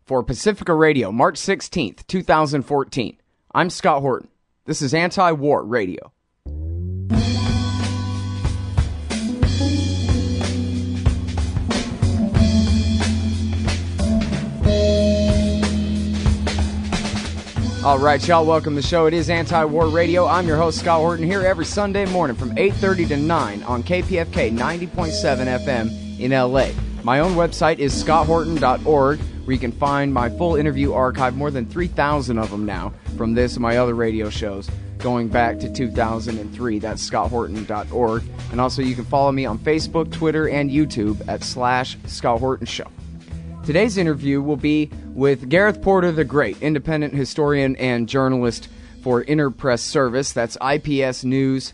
for Pacifica Radio, March 16th, 2014. I'm Scott Horton. This is Anti-War Radio. All right, y'all, welcome to the show. It is Anti-War Radio. I'm your host, Scott Horton, here every Sunday morning from 8:30 to 9 on KPFK 90.7 FM in L.A. My own website is scotthorton.org, where you can find my full interview archive, more than 3,000 of them now, from this and my other radio shows, going back to 2003. That's scotthorton.org. And also you can follow me on Facebook, Twitter, and YouTube at /Scott Horton Show. Today's interview will be with Gareth Porter the Great, independent historian and journalist for Interpress Service. That's ipsnews.net.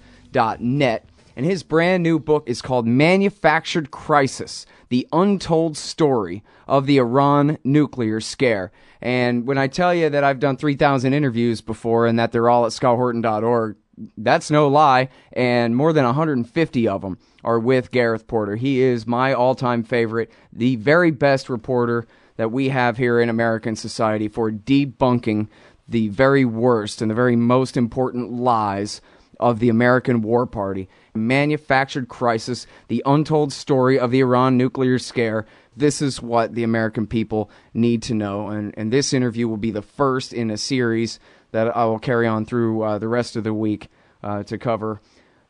And his brand new book is called Manufactured Crisis, The Untold Story of the Iran Nuclear Scare. And when I tell you that I've done 3,000 interviews before and that they're all at scotthorton.org, that's no lie, and more than 150 of them are with Gareth Porter. He is my all-time favorite, the very best reporter that we have here in American society for debunking the very worst and the very most important lies of the American War Party. Manufactured Crisis, The Untold Story of the Iran Nuclear Scare. This is what the American people need to know, and this interview will be the first in a series that I will carry on through the rest of the week to cover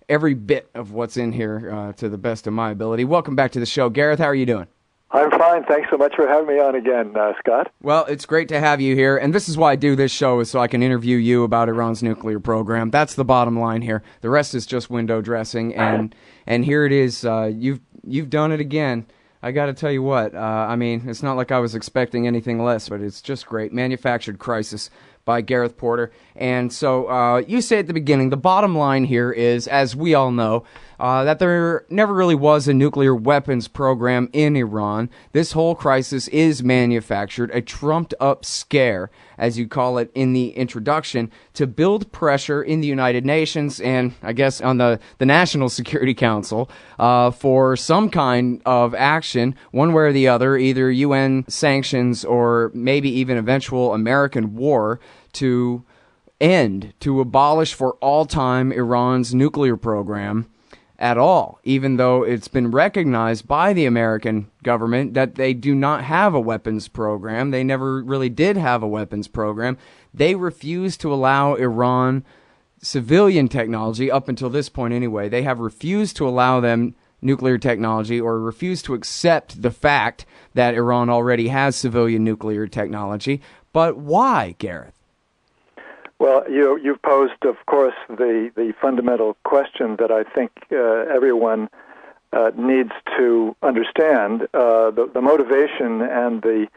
every bit of what's in here to the best of my ability. Welcome back to the show. Gareth, how are you doing? I'm fine. Thanks so much for having me on again, Scott. Well, it's great to have you here, and this is why I do this show, is so I can interview you about Iran's nuclear program. That's the bottom line here. The rest is just window dressing, and here it is. You've done it again. I got to tell you what, I mean, it's not like I was expecting anything less, but it's just great. Manufactured Crisis by Gareth Porter. And so you say at the beginning, the bottom line here is, as we all know, that there never really was a nuclear weapons program in Iran. This whole crisis is manufactured, a trumped-up scare, as you call it in the introduction, to build pressure in the United Nations and, I guess, on the National Security Council for some kind of action, one way or the other, either UN sanctions or maybe even eventual American war, to abolish for all time Iran's nuclear program at all, even though it's been recognized by the American government that they do not have a weapons program. They never really did have a weapons program. They refuse to allow Iran civilian technology, up until this point anyway. They have refused to allow them nuclear technology, or refused to accept the fact that Iran already has civilian nuclear technology. But why, Gareth? Well, you've posed, of course, the fundamental question that I think everyone needs to understand, the motivation and the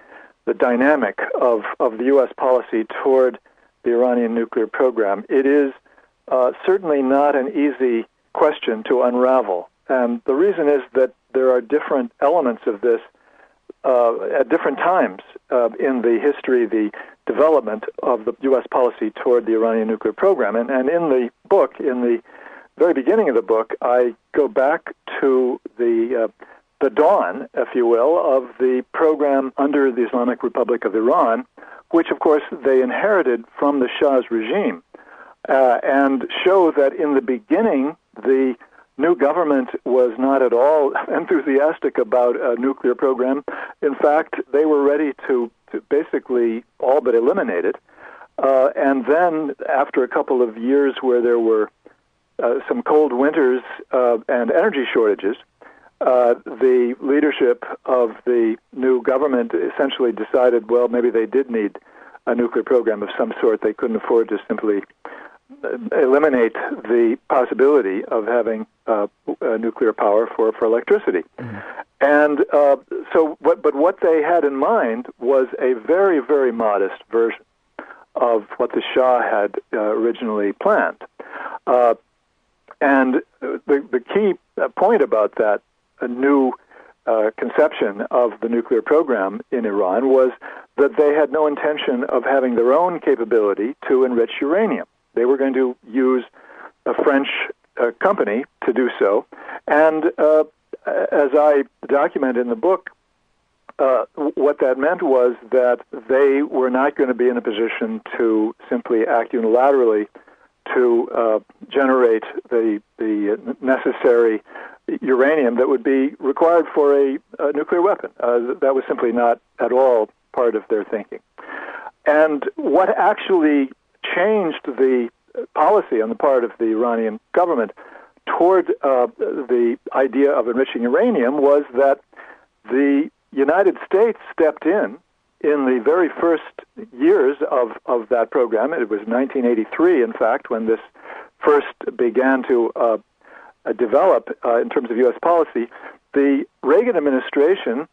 dynamic of the U.S. policy toward the Iranian nuclear program. It is certainly not an easy question to unravel. And the reason is that there are different elements of this at different times in the history, the development of the U.S. policy toward the Iranian nuclear program. And in the book, in the very beginning of the book, I go back to the dawn, if you will, of the program under the Islamic Republic of Iran, which, of course, they inherited from the Shah's regime, and show that in the beginning, the new government was not at all enthusiastic about a nuclear program. In fact, they were ready to basically all but eliminate it. And then, after a couple of years where there were some cold winters and energy shortages, the leadership of the new government essentially decided, well, maybe they did need a nuclear program of some sort. They couldn't afford to simply eliminate the possibility of having nuclear power for electricity. Mm-hmm. And but what they had in mind was a very, very modest version of what the Shah had originally planned. And the key point about that new conception of the nuclear program in Iran was that they had no intention of having their own capability to enrich uranium. They were going to use a French company to do so. And as I document in the book, what that meant was that they were not going to be in a position to simply act unilaterally to generate the necessary uranium that would be required for a nuclear weapon. That was simply not at all part of their thinking. And what actually changed the policy on the part of the Iranian government toward the idea of enriching uranium was that the United States stepped in the very first years of that program. It was 1983, in fact, when this first began to develop in terms of U.S. policy. The Reagan administration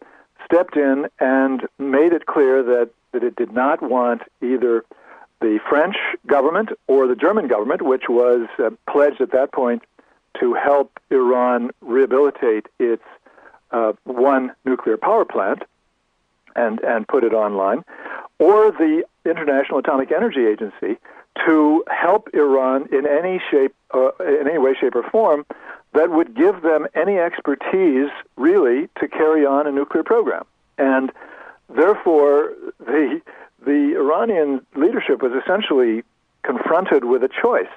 stepped in and made it clear that it did not want either the French government or the German government, which was pledged at that point to help Iran rehabilitate its one nuclear power plant and put it online, or the International Atomic Energy Agency to help Iran in any way, shape, or form that would give them any expertise, really, to carry on a nuclear program. And therefore, the Iranian leadership was essentially confronted with a choice.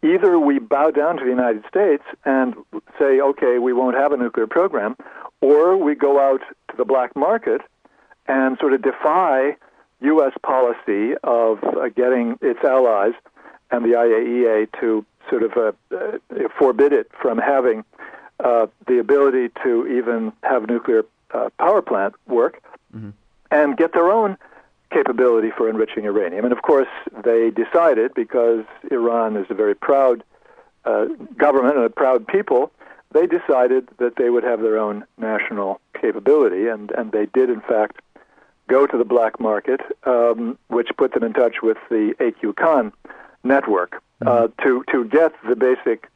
Either we bow down to the United States and say, okay, we won't have a nuclear program, or we go out to the black market and sort of defy U.S. policy of getting its allies and the IAEA to sort of forbid it from having the ability to even have nuclear power plant work, and get their own capability for enriching uranium. And of course, they decided, because Iran is a very proud government and a proud people, they decided that they would have their own national capability, and they did, in fact, go to the black market, which put them in touch with the AQ Khan network to get the basic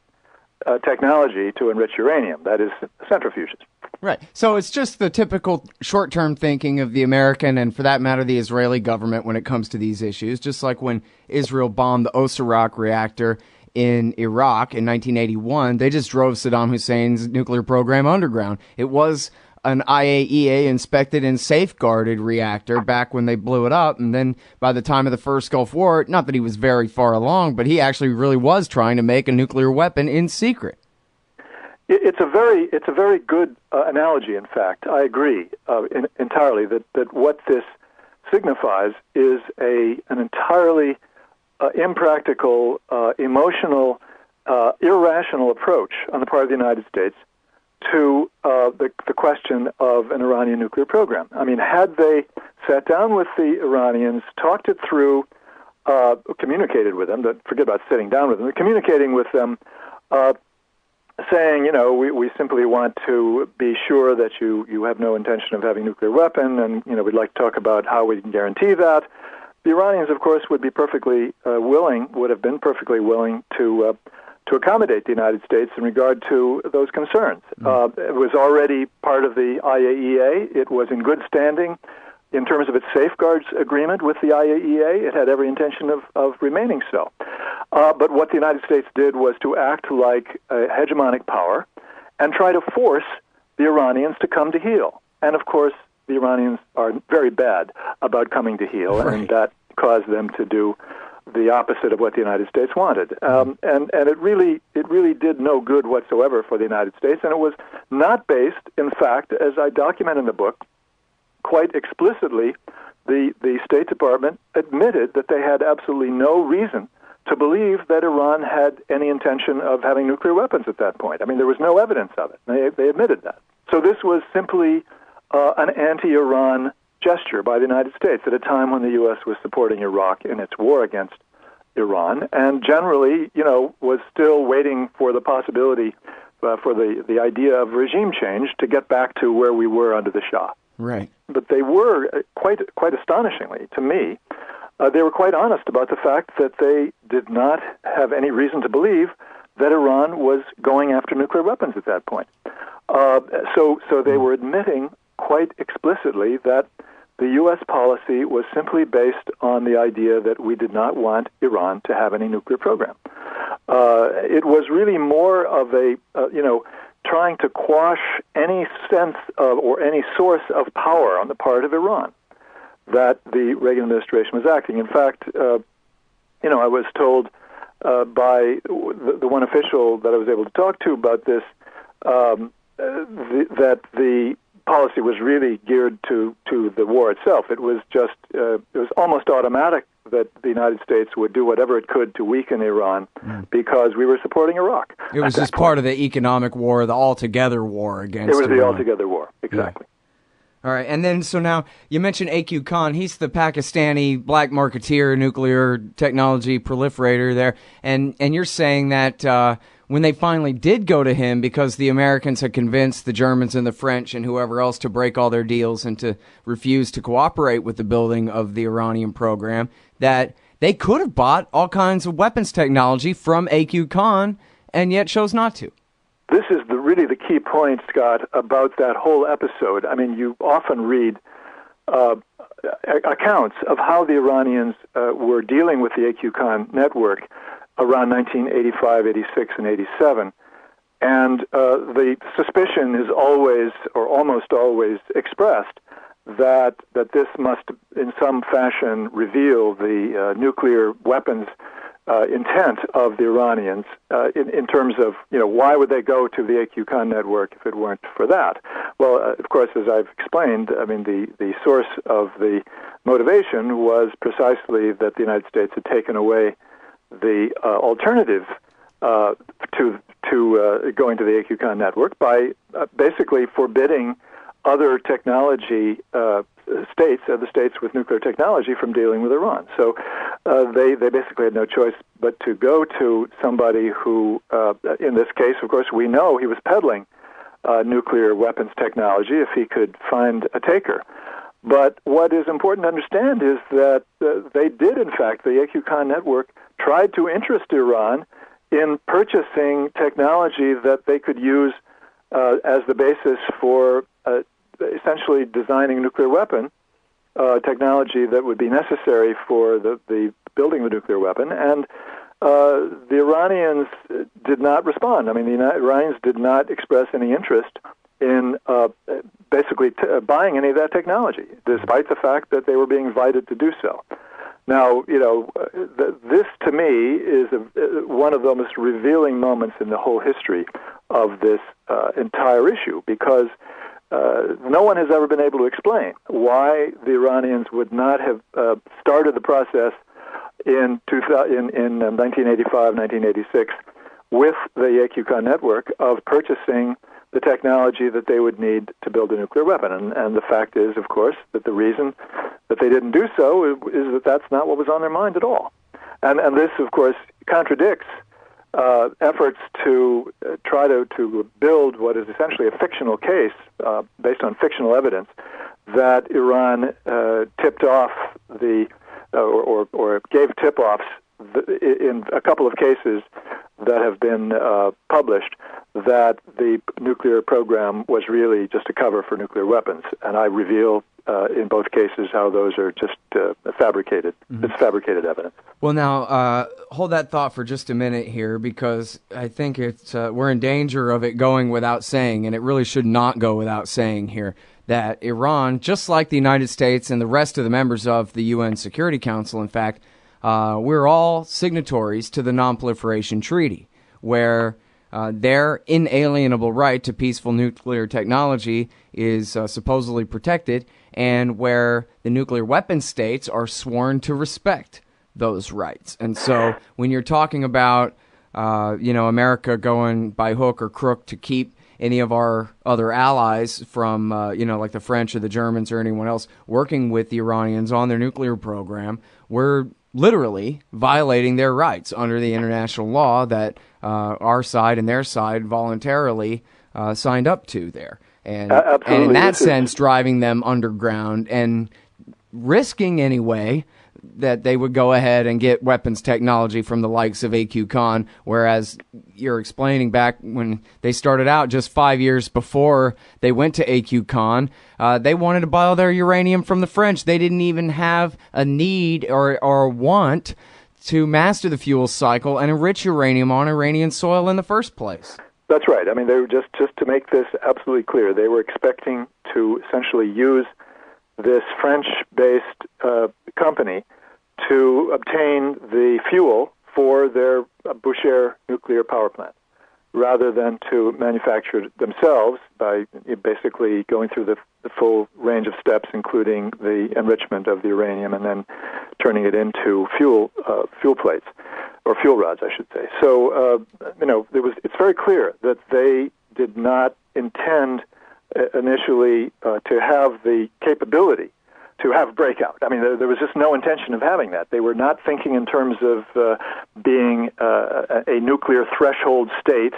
technology to enrich uranium, that is, centrifuges. Right. So it's just the typical short-term thinking of the American and, for that matter, the Israeli government when it comes to these issues, just like when Israel bombed the Osirak reactor in Iraq in 1981, they just drove Saddam Hussein's nuclear program underground. It was an IAEA inspected and safeguarded reactor back when they blew it up, and then by the time of the first Gulf War, not that he was very far along, but he actually really was trying to make a nuclear weapon in secret. It's a very good analogy. In fact, I agree entirely that what this signifies is an entirely impractical, emotional, irrational approach on the part of the United States to the question of an Iranian nuclear program. I mean, had they sat down with the Iranians, talked it through, communicated with them, forget about sitting down with them, communicating with them, saying, we simply want to be sure that you have no intention of having a nuclear weapon, and, we'd like to talk about how we can guarantee that. The Iranians, of course, would have been perfectly willing to accommodate the United States in regard to those concerns. It was already part of the IAEA. It was in good standing in terms of its safeguards agreement with the IAEA. It had every intention of remaining so. But what the United States did was to act like a hegemonic power and try to force the Iranians to come to heel. And, of course, the Iranians are very bad about coming to heel, right. And that caused them to do the opposite of what the United States wanted. And it really did no good whatsoever for the United States, and it was not based, in fact, as I document in the book, quite explicitly, the State Department admitted that they had absolutely no reason to believe that Iran had any intention of having nuclear weapons at that point. I mean, there was no evidence of it. They admitted that. So this was simply an anti-Iran gesture by the United States at a time when the U.S. was supporting Iraq in its war against Iran, and generally, was still waiting for the possibility for the idea of regime change to get back to where we were under the Shah. Right. But they were, quite astonishingly to me, they were quite honest about the fact that they did not have any reason to believe that Iran was going after nuclear weapons at that point. So they were admitting quite explicitly that the U.S. policy was simply based on the idea that we did not want Iran to have any nuclear program. It was really more of trying to quash any sense of or any source of power on the part of Iran that the Reagan administration was acting. In fact, I was told by the one official that I was able to talk to about this that the policy was really geared to the war itself. It was just it was almost automatic that the United States would do whatever it could to weaken Iran because we were supporting Iraq. It was just part of the economic war, the altogether war against Iran. It was the altogether war, exactly. Yeah. All right, and then so now you mentioned A.Q. Khan. He's the Pakistani black marketeer, nuclear technology proliferator there, and you're saying that when they finally did go to him because the Americans had convinced the Germans and the French and whoever else to break all their deals and to refuse to cooperate with the building of the Iranian program, that they could have bought all kinds of weapons technology from A.Q. Khan and yet chose not to. This is really the key point, Scott, about that whole episode. I mean, you often read accounts of how the Iranians were dealing with the A.Q. Khan network around 1985, 86, and 87. And the suspicion is always, or almost always, expressed that this must, in some fashion, reveal the nuclear weapons intent of the Iranians in terms of, why would they go to the AQ Khan network if it weren't for that? Well, of course, as I've explained, I mean, the source of the motivation was precisely that the United States had taken away the alternative to going to the AQ Khan network by basically forbidding other technology states, other states with nuclear technology, from dealing with Iran. So they basically had no choice but to go to somebody who, in this case, of course, we know he was peddling nuclear weapons technology if he could find a taker. But what is important to understand is that they did, in fact, the AQ Khan network tried to interest Iran in purchasing technology that they could use as the basis for essentially designing a nuclear weapon, technology that would be necessary for the building of a nuclear weapon. And the Iranians did not respond. I mean, the Iranians did not express any interest in basically buying any of that technology, despite the fact that they were being invited to do so. Now, this to me is one of the most revealing moments in the whole history of this entire issue, because no one has ever been able to explain why the Iranians would not have started the process in 1985, 1986 with the AQ Khan network of purchasing the technology that they would need to build a nuclear weapon. And the fact is, of course, that the reason that they didn't do so is that that's not what was on their mind at all. And this, of course, contradicts efforts to try to build what is essentially a fictional case based on fictional evidence that Iran tipped off or gave tip-offs in a couple of cases that have been published that the nuclear program was really just a cover for nuclear weapons. And I reveal in both cases how those are just fabricated. Mm-hmm. It's fabricated evidence. Well, now, hold that thought for just a minute here, because I think we're in danger of it going without saying, and it really should not go without saying here, that Iran, just like the United States and the rest of the members of the UN Security Council, in fact, we're all signatories to the Non-Proliferation Treaty, where their inalienable right to peaceful nuclear technology is supposedly protected, and where the nuclear weapon states are sworn to respect those rights. And so when you're talking about, America going by hook or crook to keep any of our other allies from, like the French or the Germans or anyone else working with the Iranians on their nuclear program, we're literally violating their rights under the international law that our side and their side voluntarily signed up to there. And in that sense, driving them underground and risking anyway that they would go ahead and get weapons technology from the likes of AQ Khan, whereas you're explaining back when they started out just 5 years before they went to AQ Khan, they wanted to buy all their uranium from the French. They didn't even have a need or want to master the fuel cycle and enrich uranium on Iranian soil in the first place. That's right. I mean, they were just to make this absolutely clear, they were expecting to essentially use this French-based company to obtain the fuel for their Boucher nuclear power plant, rather than to manufacture it themselves by basically going through the full range of steps, including the enrichment of the uranium and then turning it into fuel plates, or fuel rods, I should say. So, it's very clear that they did not intend initially to have the capability to have breakout. I mean, there was just no intention of having that. They were not thinking in terms of being a nuclear threshold state,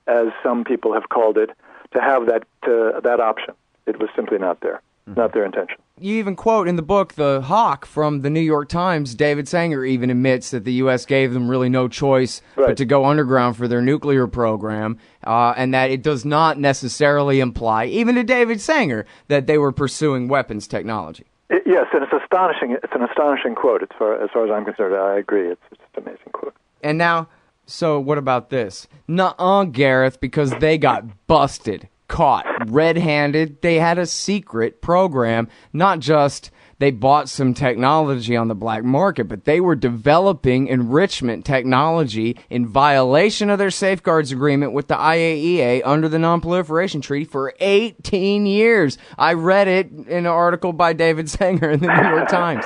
as some people have called it, to have that option. It was simply not there, not their intention. You even quote in the book the hawk from the New York Times. David Sanger even admits that the U.S. gave them really no choice but to go underground for their nuclear program, and that it does not necessarily imply, even to David Sanger, that they were pursuing weapons technology. Yes, and it's astonishing. It's an astonishing quote as far as I'm concerned. I agree. It's just an amazing quote. And now, so what about this? Nuh-uh, Gareth, because they got busted, caught, red-handed. They had a secret program, not just they bought some technology on the black market, but they were developing enrichment technology in violation of their safeguards agreement with the IAEA under the Non-Proliferation Treaty for 18 years. I read it in an article by David Sanger in the New York Times.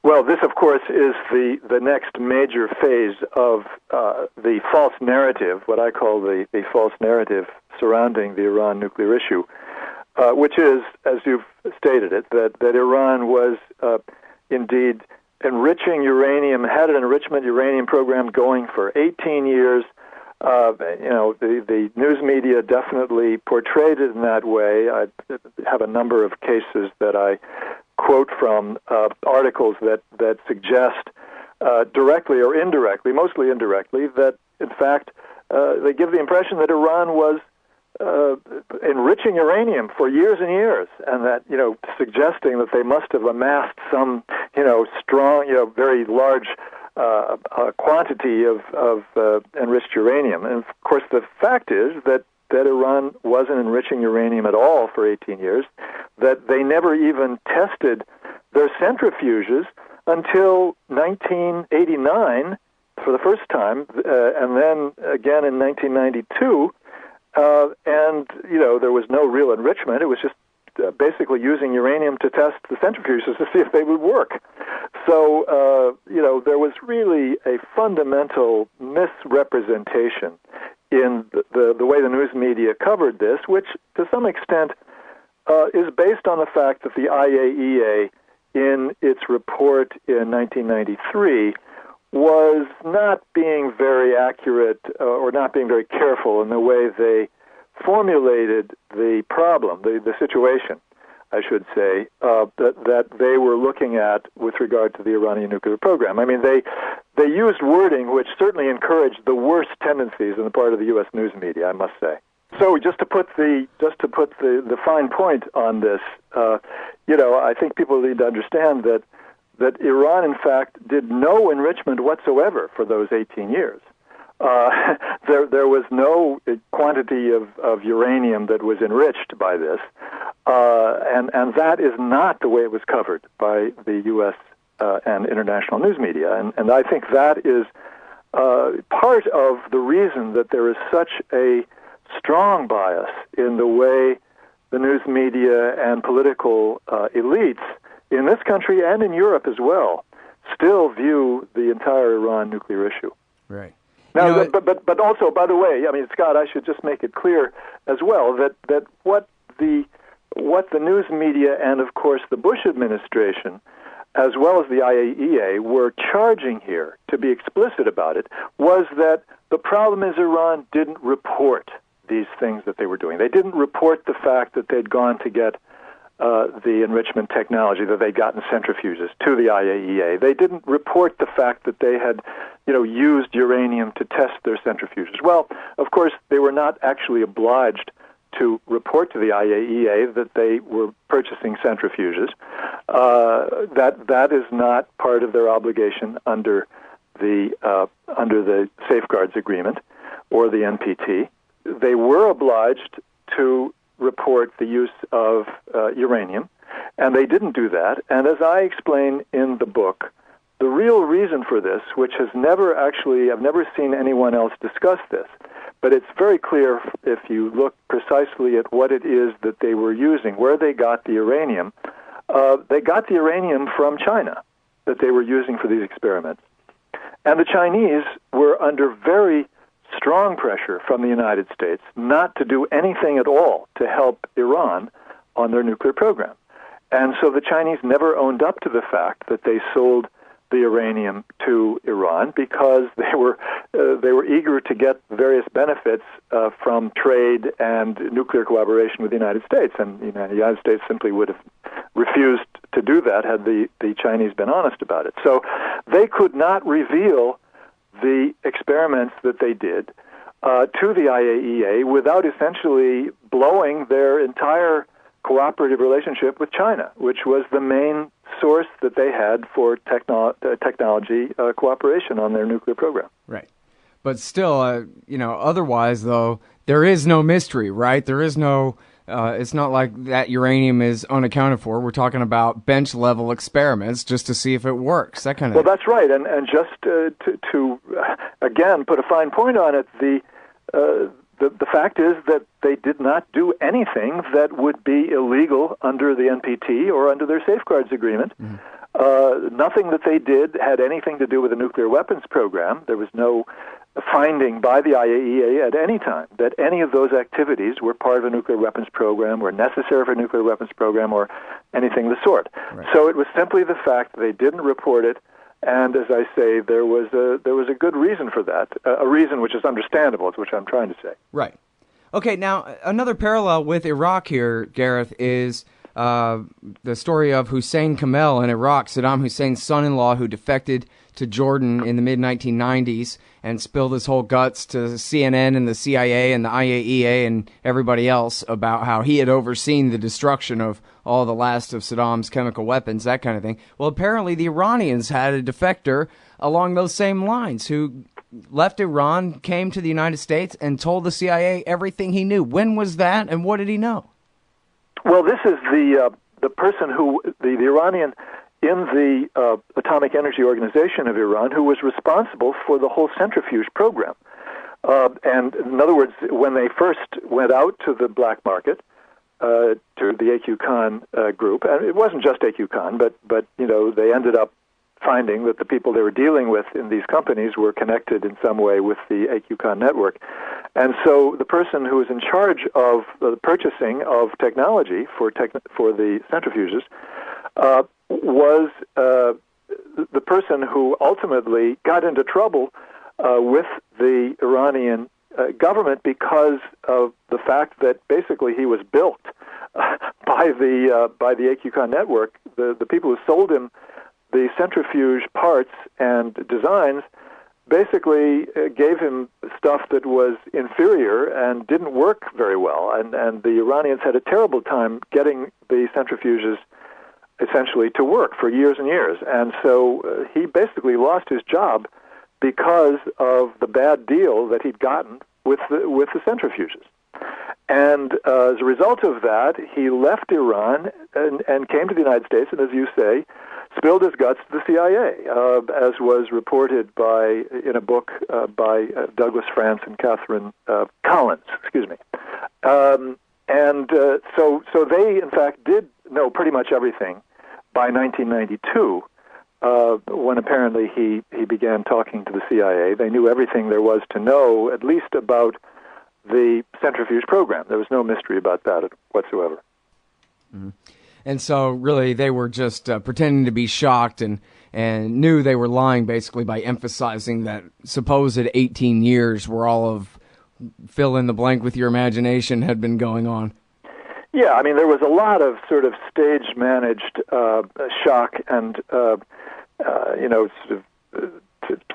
Well, this, of course, is the next major phase of the false narrative, what I call the false narrative surrounding the Iran nuclear issue, which is, as you've stated it, that Iran was indeed enriching uranium, had an enrichment uranium program going for 18 years. The news media definitely portrayed it in that way. I have a number of cases that I quote from articles that suggest directly or indirectly, mostly indirectly, that in fact they give the impression that Iran was enriching uranium for years and years, and that, suggesting that they must have amassed some, strong, very large quantity of enriched uranium. And of course, the fact is that Iran wasn't enriching uranium at all for 18 years, that they never even tested their centrifuges until 1989 for the first time, and then again in 1992. And, there was no real enrichment. It was just basically using uranium to test the centrifuges to see if they would work. So, there was really a fundamental misrepresentation in the way the news media covered this, which to some extent is based on the fact that the IAEA, in its report in 1993, was not being very accurate or not being very careful in the way they formulated the problem, the situation, I should say, that they were looking at with regard to the Iranian nuclear program. I mean, they used wording which certainly encouraged the worst tendencies on the part of the U.S. news media, I must say. So just to put the fine point on this, I think people need to understand that Iran, in fact, did no enrichment whatsoever for those 18 years. There was no quantity of uranium that was enriched by this, and that is not the way it was covered by the U.S. And international news media. And I think that is part of the reason that there is such a strong bias in the way the news media and political elites in this country and in Europe as well still view the entire Iran nuclear issue. Right. Now, but also, by the way, I mean, Scott, I should just make it clear as well that what the news media and, of course, the Bush administration, as well as the IAEA, were charging here, to be explicit about it, was that the problem is Iran didn't report these things that they were doing. They didn't report the fact that they'd gone to get the enrichment technology, that they'd gotten centrifuges to the IAEA. They didn't report the fact that they had, used uranium to test their centrifuges. Well, of course, they were not actually obliged to report to the IAEA that they were purchasing centrifuges. That is not part of their obligation under the Safeguards Agreement or the NPT. they were obliged to report the use of uranium, and they didn't do that. And as I explain in the book, the real reason for this, which has never actually, I've never seen anyone else discuss this, but it's very clear if you look precisely at what it is that they were using, where they got the uranium. They got the uranium from China that they were using for these experiments. And the Chinese were under very strong pressure from the United States not to do anything at all to help Iran on their nuclear program. And so the Chinese never owned up to the fact that they sold the uranium to Iran because they were eager to get various benefits from trade and nuclear collaboration with the United States. And the United States simply would have refused to do that had the Chinese been honest about it. So they could not reveal the experiments that they did to the IAEA without essentially blowing their entire cooperative relationship with China, which was the main source that they had for technology cooperation on their nuclear program. Right. But still, otherwise, though, there is no mystery, right? There is no, it's not like that uranium is unaccounted for. We're talking about bench-level experiments just to see if it works, that kind of Well, that's right. And just to again, put a fine point on it, the fact is that they did not do anything that would be illegal under the NPT or under their safeguards agreement. Mm-hmm. Nothing that they did had anything to do with the nuclear weapons program. There was no finding by the IAEA at any time that any of those activities were part of a nuclear weapons program, were necessary for a nuclear weapons program, or anything of the sort. Right. So it was simply the fact that they didn't report it. And as I say, there was a good reason for that, a reason which is understandable, is what I'm trying to say. Right. Okay, now, another parallel with Iraq here, Gareth, is the story of Hussein Kamel in Iraq, Saddam Hussein's son-in-law who defected to Jordan in the mid-1990s and spilled his whole guts to CNN and the CIA and the IAEA and everybody else about how he had overseen the destruction of all the last of Saddam's chemical weapons, that kind of thing. Well, apparently the Iranians had a defector along those same lines who left Iran, came to the United States, and told the CIA everything he knew. When was that, and what did he know? Well, this is the person who, the Iranian in the Atomic Energy Organization of Iran, who was responsible for the whole centrifuge program. And in other words, when they first went out to the black market, to the AQ Khan group, and it wasn't just AQ Khan, but they ended up finding that the people they were dealing with in these companies were connected in some way with the AQ Khan network. And so the person who was in charge of the purchasing of technology for the centrifuges was the person who ultimately got into trouble with the Iranian government because of the fact that basically he was built by the AQ Khan network. The people who sold him the centrifuge parts and designs basically gave him stuff that was inferior and didn't work very well. And the Iranians had a terrible time getting the centrifuges essentially to work for years and years. And so he basically lost his job because of the bad deal that he'd gotten with the centrifuges. And as a result of that, he left Iran and came to the United States, and as you say, spilled his guts to the CIA, as was reported in a book by Douglas France and Catherine Collins, so they, in fact, did know pretty much everything by 1992, when apparently he began talking to the CIA. They knew everything there was to know, at least about the centrifuge program. There was no mystery about that whatsoever. Mm-hmm. And so, really, they were just pretending to be shocked and knew they were lying, basically, by emphasizing that supposed 18 years where all of fill in the blank with your imagination had been going on. Yeah, I mean, there was a lot of sort of stage-managed shock and,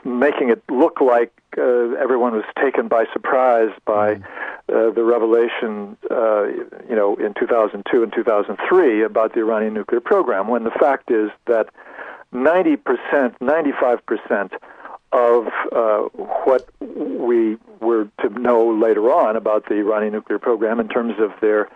making it look like everyone was taken by surprise by the revelation, in 2002 and 2003 about the Iranian nuclear program, when the fact is that 90%, 95% of what we were to know later on about the Iranian nuclear program in terms of their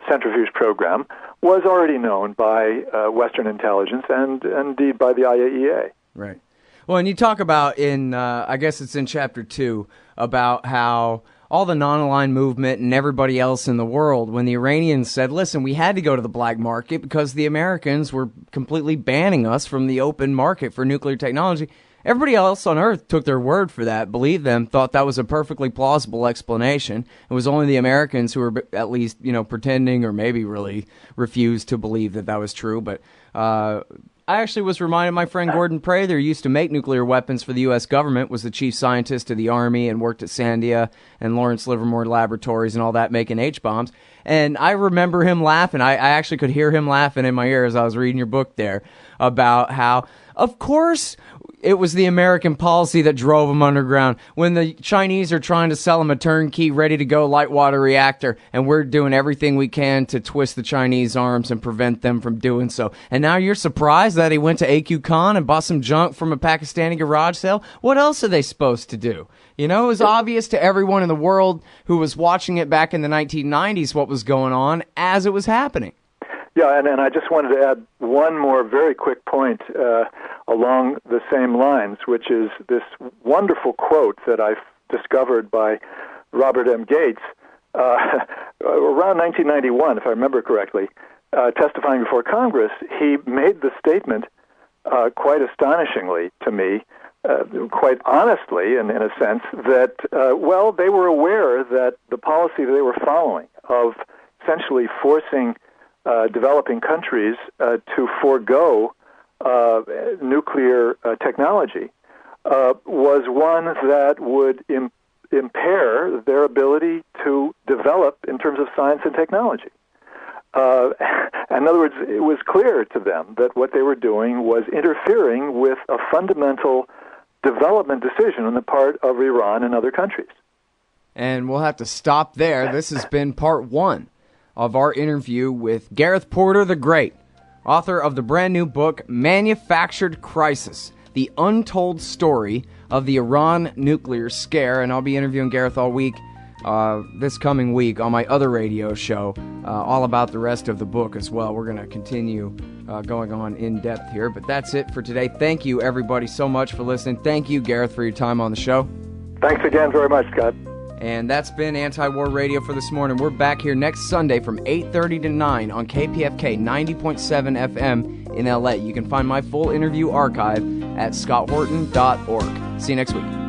centrifuge program was already known by Western intelligence and indeed by the IAEA. Right. Well, and you talk about I guess it's in Chapter 2, about how all the non-aligned movement and everybody else in the world, when the Iranians said, listen, we had to go to the black market because the Americans were completely banning us from the open market for nuclear technology, everybody else on Earth took their word for that, believed them, thought that was a perfectly plausible explanation. It was only the Americans who were at least, pretending or maybe really refused to believe that was true. But I actually was reminded my friend Gordon Prather used to make nuclear weapons for the U.S. government, was the chief scientist of the Army and worked at Sandia and Lawrence Livermore Laboratories and all that, making H-bombs. And I remember him laughing. I actually could hear him laughing in my ear as I was reading your book there about how, of course, it was the American policy that drove them underground. When the Chinese are trying to sell them a turnkey, ready-to-go light water reactor, and we're doing everything we can to twist the Chinese arms and prevent them from doing so. And now you're surprised that he went to AQ Khan and bought some junk from a Pakistani garage sale? What else are they supposed to do? It was obvious to everyone in the world who was watching it back in the 1990s what was going on as it was happening. Yeah, and I just wanted to add one more very quick point along the same lines, which is this wonderful quote that I've discovered by Robert M. Gates around 1991, if I remember correctly, testifying before Congress. He made the statement quite astonishingly to me, quite honestly, in a sense, that, they were aware that the policy that they were following of essentially forcing developing countries to forego nuclear technology was one that would impair their ability to develop in terms of science and technology. In other words, it was clear to them that what they were doing was interfering with a fundamental development decision on the part of Iran and other countries. And we'll have to stop there. This has been part 1 of our interview with Gareth Porter the Great, author of the brand new book, Manufactured Crisis, The Untold Story of the Iran Nuclear Scare. And I'll be interviewing Gareth all week, this coming week, on my other radio show, all about the rest of the book as well. We're going to continue going on in depth here, but that's it for today. Thank you, everybody, so much for listening. Thank you, Gareth, for your time on the show. Thanks again very much, Scott. And that's been Anti-War Radio for this morning. We're back here next Sunday from 8:30 to 9 on KPFK 90.7 FM in LA. You can find my full interview archive at scotthorton.org. See you next week.